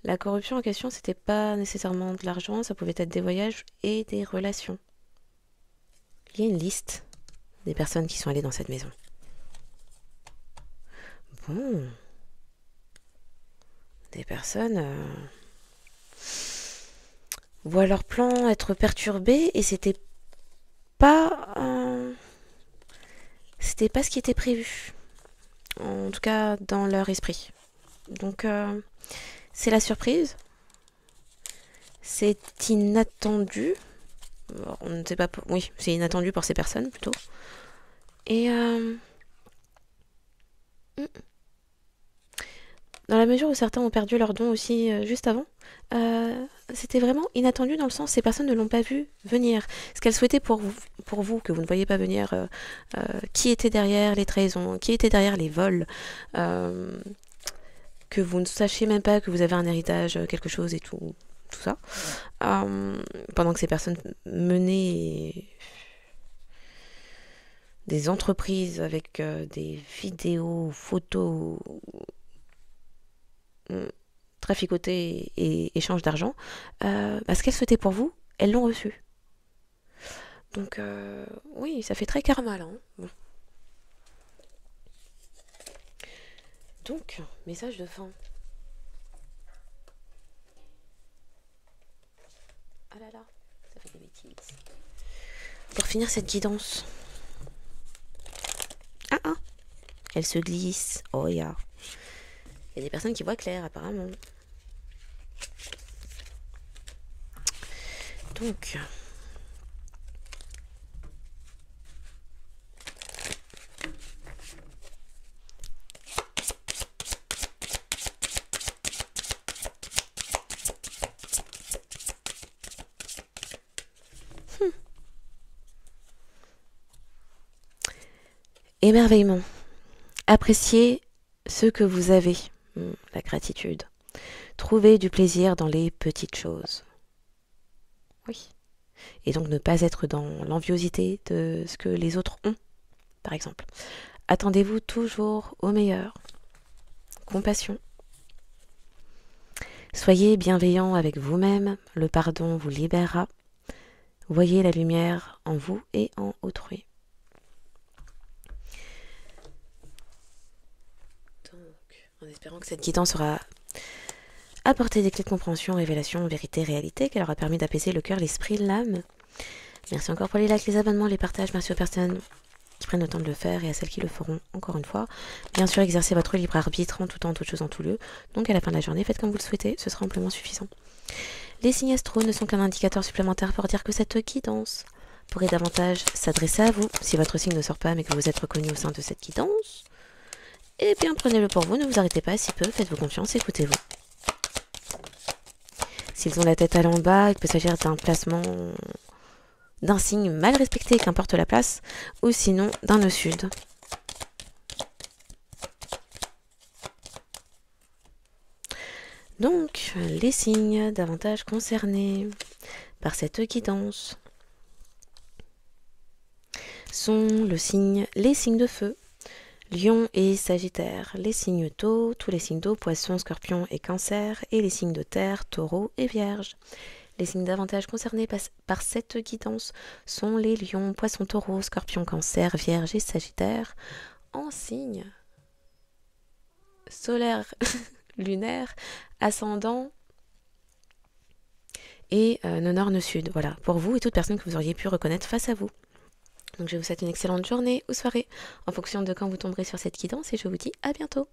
la corruption en question, c'était pas nécessairement de l'argent, ça pouvait être des voyages et des relations. Il y a une liste des personnes qui sont allées dans cette maison. Bon. Des personnes voient leur plan être perturbé et pas c'était pas ce qui était prévu. En tout cas, dans leur esprit. Donc, c'est la surprise. C'est inattendu. On ne sait pas. Oui, c'est inattendu pour ces personnes plutôt. Et dans la mesure où certains ont perdu leur don aussi juste avant, c'était vraiment inattendu dans le sens ces personnes ne l'ont pas vu venir. Ce qu'elles souhaitaient pour vous, que vous ne voyez pas venir, qui était derrière les trahisons, qui était derrière les vols, que vous ne sachiez même pas que vous avez un héritage, quelque chose et tout ça. Pendant que ces personnes menaient des entreprises avec des vidéos, photos, traficoter et échange d'argent, ce qu'elles souhaitaient pour vous, elles l'ont reçu. Donc, oui, ça fait très karma, là. Hein. Bon. Donc, message de fin. Ah là là, ça fait des bêtises. Pour finir cette guidance. Ah, elle se glisse. Oh, ya. Il y a des personnes qui voient clair, apparemment. Donc... Émerveillement. Appréciez ce que vous avez. La gratitude. Trouvez du plaisir dans les petites choses. Oui. Et donc ne pas être dans l'enviosité de ce que les autres ont, par exemple. Attendez-vous toujours au meilleur. compassion. Soyez bienveillant avec vous-même, le pardon vous libérera. Voyez la lumière en vous et en autrui. Donc, en espérant que cette guidance aura apporté des clés de compréhension, révélation, vérité, réalité, qu'elle aura permis d'apaiser le cœur, l'esprit, l'âme. Merci encore pour les likes, les abonnements, les partages. Merci aux personnes qui prennent le temps de le faire et à celles qui le feront encore une fois. Bien sûr, exercez votre libre arbitre en tout temps, en toute chose, en tout lieu. Donc à la fin de la journée, faites comme vous le souhaitez, ce sera amplement suffisant. Les signes astro ne sont qu'un indicateur supplémentaire pour dire que cette guidance pourrait davantage s'adresser à vous. Si votre signe ne sort pas mais que vous êtes reconnu au sein de cette guidance, eh bien prenez-le pour vous, ne vous arrêtez pas, si peu, faites-vous confiance, écoutez-vous. S'ils ont la tête à l'en-bas, il peut s'agir d'un placement d'un signe mal respecté, qu'importe la place, ou sinon d'un nœud sud. Donc, les signes davantage concernés par cette guidance sont les signes de feu, Lion et Sagittaire, les signes d'eau, tous les signes d'eau, Poisson, Scorpion et Cancer, et les signes de terre, Taureau et Vierge. Les signes davantage concernés par cette guidance sont les lions, poissons, taureaux, scorpions, cancer, vierge et sagittaire, en signe solaire, lunaire, ascendant et nord, nœud sud. Voilà, pour vous et toute personne que vous auriez pu reconnaître face à vous. Donc je vous souhaite une excellente journée ou soirée en fonction de quand vous tomberez sur cette guidance et je vous dis à bientôt.